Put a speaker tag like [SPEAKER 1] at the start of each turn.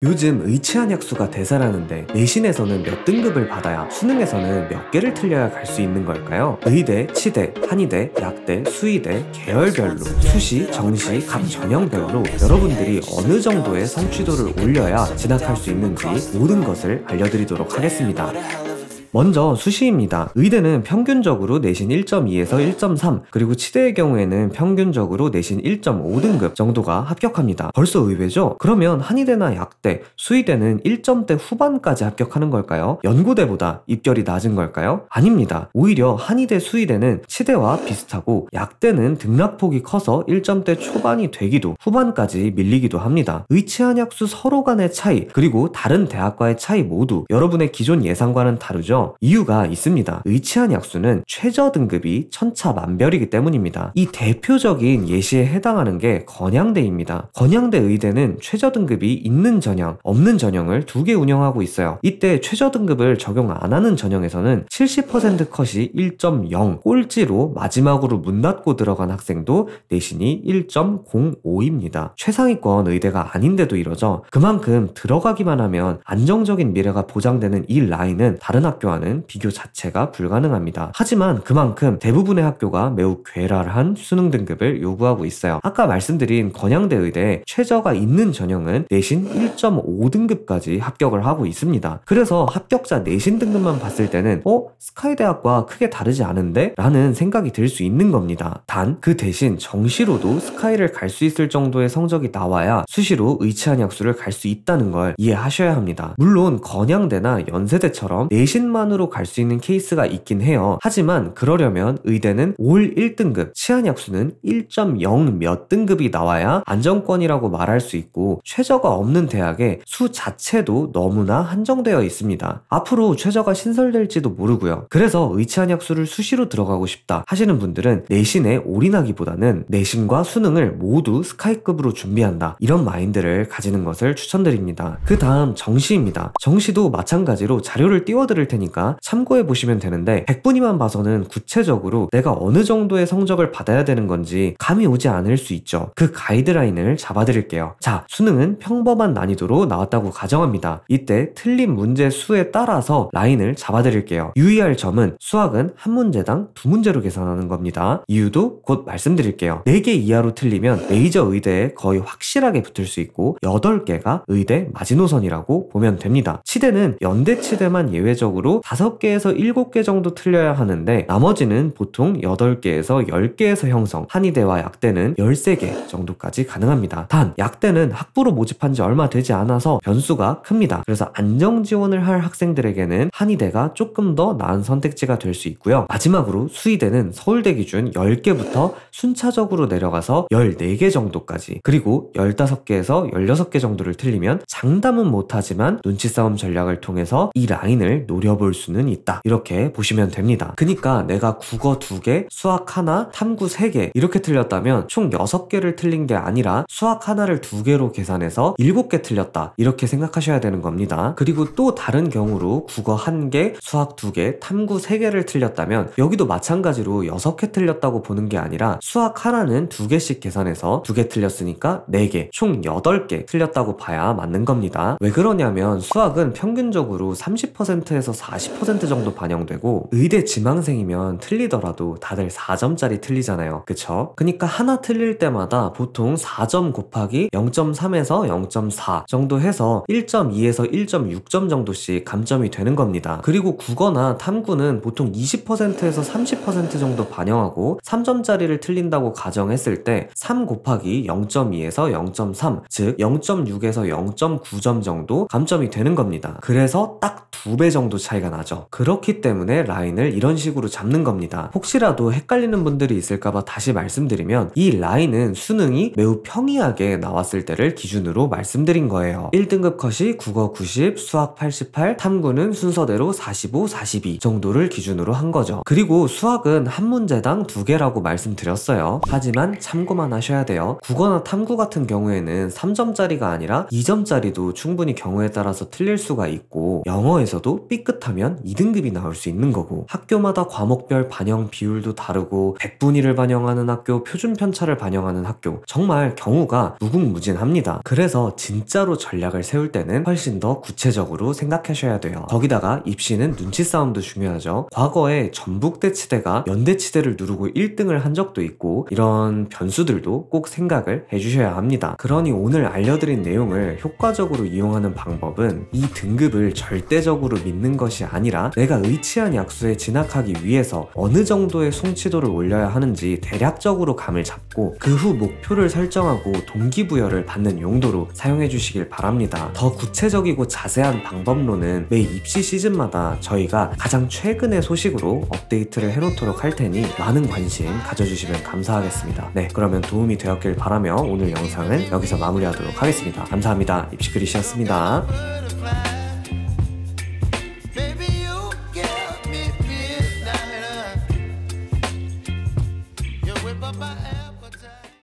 [SPEAKER 1] 요즘 의치한약수가 대세라는데 내신에서는 몇 등급을 받아야 수능에서는 몇 개를 틀려야 갈 수 있는 걸까요? 의대, 치대, 한의대, 약대, 수의대, 계열별로 수시, 정시, 각 전형별로 여러분들이 어느 정도의 성취도를 올려야 진학할 수 있는지 모든 것을 알려드리도록 하겠습니다. 먼저 수시입니다. 의대는 평균적으로 내신 1.2에서 1.3, 그리고 치대의 경우에는 평균적으로 내신 1.5등급 정도가 합격합니다. 벌써 의외죠? 그러면 한의대나 약대, 수의대는 1점대 후반까지 합격하는 걸까요? 연고대보다 입결이 낮은 걸까요? 아닙니다. 오히려 한의대, 수의대는 치대와 비슷하고 약대는 등락폭이 커서 1점대 초반이 되기도 후반까지 밀리기도 합니다. 의치한약수 서로 간의 차이, 그리고 다른 대학과의 차이 모두 여러분의 기존 예상과는 다르죠? 이유가 있습니다. 의치한약수는 최저 등급이 천차만별이기 때문입니다. 이 대표적인 예시에 해당하는 게 건양대입니다. 건양대 의대는 최저 등급이 있는 전형, 없는 전형을 두 개 운영하고 있어요. 이때 최저 등급을 적용 안 하는 전형에서는 70% 컷이 1.0, 꼴찌로 마지막으로 문 닫고 들어간 학생도 내신이 1.05입니다. 최상위권 의대가 아닌데도 이러죠. 그만큼 들어가기만 하면 안정적인 미래가 보장되는 이 라인은 다른 학교와는 비교 자체가 불가능합니다. 하지만 그만큼 대부분의 학교가 매우 괴랄한 수능 등급을 요구하고 있어요. 아까 말씀드린 건양대 의대 최저가 있는 전형은 내신 1.5등급까지 합격을 하고 있습니다. 그래서 합격자 내신 등급만 봤을 때는 스카이대학과 크게 다르지 않은데? 라는 생각이 들 수 있는 겁니다. 단 그 대신 정시로도 스카이를 갈 수 있을 정도의 성적이 나와야 수시로 의치한약수를 갈 수 있다는 걸 이해하셔야 합니다. 물론 건양대나 연세대처럼 내신만으로 갈 수 있는 케이스가 있긴 해요. 하지만 그러려면 의대는 올 1등급, 치한약수는 1.0 몇 등급이 나와야 안정권이라고 말할 수 있고 최저가 없는 대학의 수 자체도 너무나 한정되어 있습니다. 앞으로 최저가 신설될지도 모르고요. 그래서 의치한약수를 수시로 들어가고 싶다 하시는 분들은 내신에 올인하기보다는 내신과 수능을 모두 스카이급으로 준비한다, 이런 마인드를 가지는 것을 추천드립니다. 그 다음 정시입니다. 정시도 마찬가지로 자료를 띄워드릴 테니까 참고해 보시면 되는데 100분위만 봐서는 구체적으로 내가 어느 정도의 성적을 받아야 되는 건지 감이 오지 않을 수 있죠. 그 가이드라인을 잡아드릴게요. 자, 수능은 평범한 난이도로 나왔다고 가정합니다. 이때 틀린 문제 수에 따라서 라인을 잡아드릴게요. 유의할 점은 수학은 한 문제당 두 문제로 계산하는 겁니다. 이유도 곧 말씀드릴게요. 4개 이하로 틀리면 메이저 의대에 거의 확실하게 붙을 수 있고 8개가 의대 마지노선이라고 보면 됩니다. 치대는 연대 치대만 예외적으로 5개에서 7개 정도 틀려야 하는데 나머지는 보통 8개에서 10개에서 형성, 한의대와 약대는 13개 정도까지 가능합니다. 단 약대는 학부로 모집한 지 얼마 되지 않아서 변수가 큽니다. 그래서 안정 지원을 할 학생들에게는 한의대가 조금 더 나은 선택지가 될 수 있고요. 마지막으로 수의대는 서울대 기준 10개부터 순차적으로 내려가서 14개 정도까지, 그리고 15개에서 16개 정도를 틀리면 장담은 못하지만 눈치 싸움 전략을 통해서 이 라인을 노려볼 수는 있다, 이렇게 보시면 됩니다. 그러니까 내가 국어 2개, 수학 하나, 탐구 3개 이렇게 틀렸다면 총 6개를 틀린 게 아니라 수학 하나를 2개로 계산해서 7개 틀렸다, 이렇게 생각하셔야 되는 겁니다. 그리고 또 다른 경우로 국어 1개, 수학 2개, 탐구 3개를 틀렸다면 여기도 마찬가지로 6개 틀렸다고 보는 게 아니라 수학 하나는 2개씩 계산해서 2개 틀렸으니까 4개, 총 8개 틀렸다고 봐야 맞는 겁니다. 왜 그러냐면 수학은 평균적으로 30%에서 40% 정도 반영되고 의대 지망생이면 틀리더라도 다들 4점짜리 틀리잖아요. 그쵸? 그러니까 하나 틀릴 때마다 보통 4점 곱하기 0.3에서 0.4 정도 해서 1.2에서 1.6점 정도씩 감점이 되는 겁니다. 그리고 국어나 탐구는 보통 20%에서 30% 정도 반영하고 3점짜리를 틀린다고 가정했을 때 3 곱하기 0.2에서 0.3, 즉 0.6에서 0.9점 정도 감점이 되는 겁니다. 그래서 딱 2배 정도 차이가 나죠. 그렇기 때문에 라인을 이런 식으로 잡는 겁니다. 혹시라도 헷갈리는 분들이 있을까봐 다시 말씀드리면 이 라인은 수능이 매우 평이하게 나왔을 때를 기준으로 말씀드린 거예요. 1등급 컷이 국어 90, 수학 88, 탐구는 순서대로 45, 42 정도를 기준으로 한 거죠. 그리고 수학은 한 문제당 2개라고 말씀드렸어요. 하지만 참고만 하셔야 돼요. 국어나 탐구 같은 경우에는 3점짜리가 아니라 2점짜리도 충분히 경우에 따라서 틀릴 수가 있고 영어에서 중에서도 삐끗하면 2등급이 나올 수 있는 거고, 학교마다 과목별 반영 비율도 다르고, 백분위를 반영하는 학교, 표준 편차를 반영하는 학교, 정말 경우가 무궁무진합니다. 그래서 진짜로 전략을 세울 때는 훨씬 더 구체적으로 생각하셔야 돼요. 거기다가 입시는 눈치 싸움도 중요하죠. 과거에 전북대 치대가 연대치대를 누르고 1등을 한 적도 있고, 이런 변수들도 꼭 생각을 해주셔야 합니다. 그러니 오늘 알려드린 내용을 효과적으로 이용하는 방법은 이 등급을 절대적으로 믿는 것이 아니라 내가 의치한 약수에 진학하기 위해서 어느 정도의 송치도를 올려야 하는지 대략적으로 감을 잡고 그 후 목표를 설정하고 동기부여를 받는 용도로 사용해 주시길 바랍니다. 더 구체적이고 자세한 방법론은 매 입시 시즌마다 저희가 가장 최근의 소식으로 업데이트를 해놓도록 할 테니 많은 관심 가져주시면 감사하겠습니다. 네, 그러면 도움이 되었길 바라며 오늘 영상은 여기서 마무리하도록 하겠습니다. 감사합니다. 입시그리시였습니다.